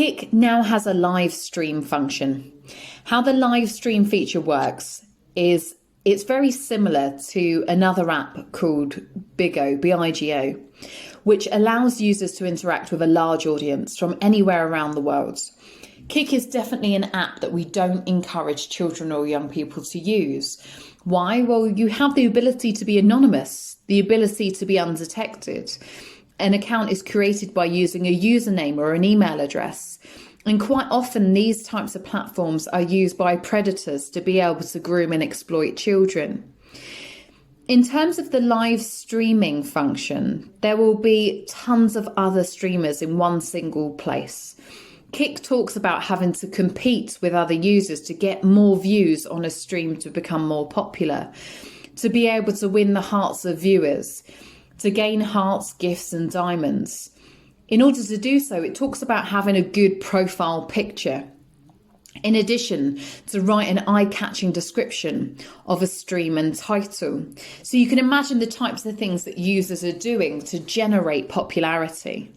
KIK now has a live stream function. How the live stream feature works is it's very similar to another app called Bigo, B-I-G-O, which allows users to interact with a large audience from anywhere around the world. KIK is definitely an app that we don't encourage children or young people to use. Why? Well, you have the ability to be anonymous, the ability to be undetected. An account is created by using a username or an email address. And quite often these types of platforms are used by predators to be able to groom and exploit children. In terms of the live streaming function, there will be tons of other streamers in one single place. KIK talks about having to compete with other users to get more views on a stream to become more popular, to be able to win the hearts of viewers, to gain hearts, gifts and diamonds. In order to do so, it talks about having a good profile picture, in addition to write an eye-catching description of a stream and title. So you can imagine the types of things that users are doing to generate popularity.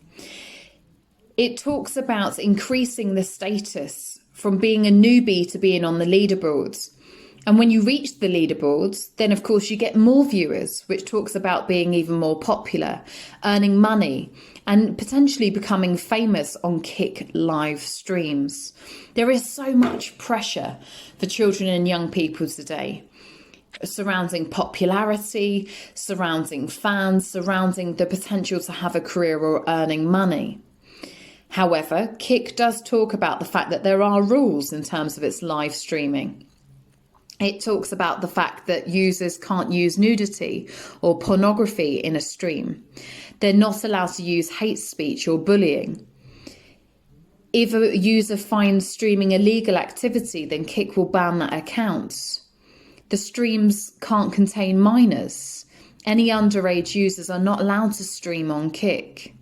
It talks about increasing the status from being a newbie to being on the leaderboards. And when you reach the leaderboards, then of course you get more viewers, which talks about being even more popular, earning money, and potentially becoming famous on KIK live streams. There is so much pressure for children and young people today, surrounding popularity, surrounding fans, surrounding the potential to have a career or earning money. However, KIK does talk about the fact that there are rules in terms of its live streaming. It talks about the fact that users can't use nudity or pornography in a stream. They're not allowed to use hate speech or bullying. If a user finds streaming illegal activity, then KIK will ban that account. The streams can't contain minors. Any underage users are not allowed to stream on KIK.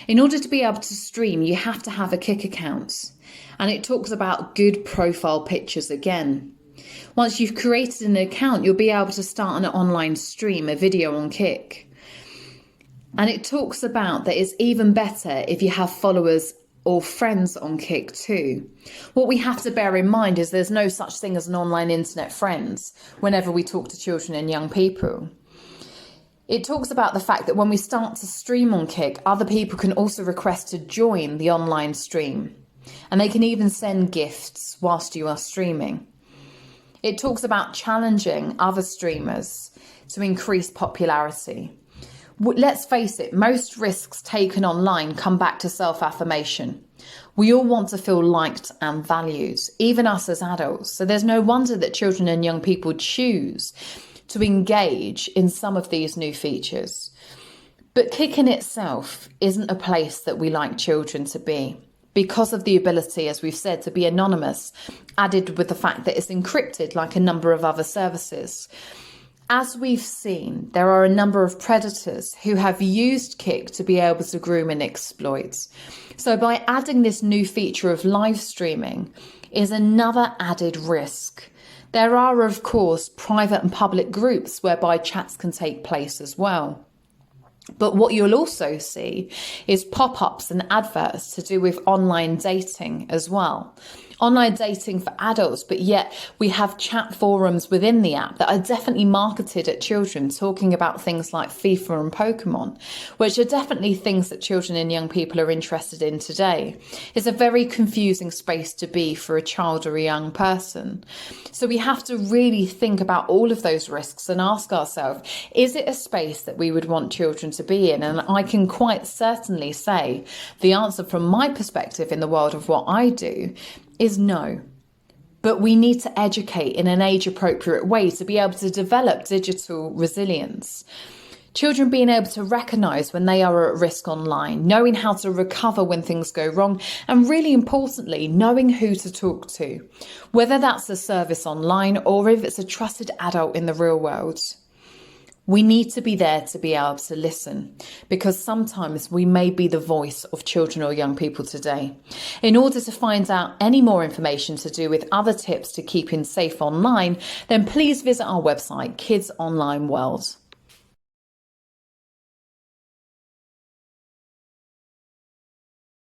In order to be able to stream, you have to have a KIK account. And it talks about good profile pictures again. Once you've created an account, you'll be able to start an online stream, a video on KIK. And it talks about that it's even better if you have followers or friends on KIK too. What we have to bear in mind is there's no such thing as an online internet friends whenever we talk to children and young people. It talks about the fact that when we start to stream on KIK, other people can also request to join the online stream. And they can even send gifts whilst you are streaming. It talks about challenging other streamers to increase popularity. Let's face it, most risks taken online come back to self-affirmation. We all want to feel liked and valued, even us as adults. So there's no wonder that children and young people choose to engage in some of these new features. But KIK in itself isn't a place that we like children to be, because of the ability, as we've said, to be anonymous, added with the fact that it's encrypted like a number of other services. As we've seen, there are a number of predators who have used KIK to be able to groom and exploit. So by adding this new feature of live streaming is another added risk. There are, of course, private and public groups whereby chats can take place as well. But what you'll also see is pop-ups and adverts to do with online dating as well. Online dating for adults, but yet we have chat forums within the app that are definitely marketed at children, talking about things like FIFA and Pokemon, which are definitely things that children and young people are interested in today. It's a very confusing space to be for a child or a young person. So we have to really think about all of those risks and ask ourselves, is it a space that we would want children to be in? And I can quite certainly say the answer from my perspective in the world of what I do is no. But we need to educate in an age-appropriate way to be able to develop digital resilience. Children being able to recognise when they are at risk online, knowing how to recover when things go wrong, and really importantly, knowing who to talk to, whether that's a service online or if it's a trusted adult in the real world. We need to be there to be able to listen, because sometimes we may be the voice of children or young people today. In order to find out any more information to do with other tips to keeping safe online, then please visit our website, Kids Online World.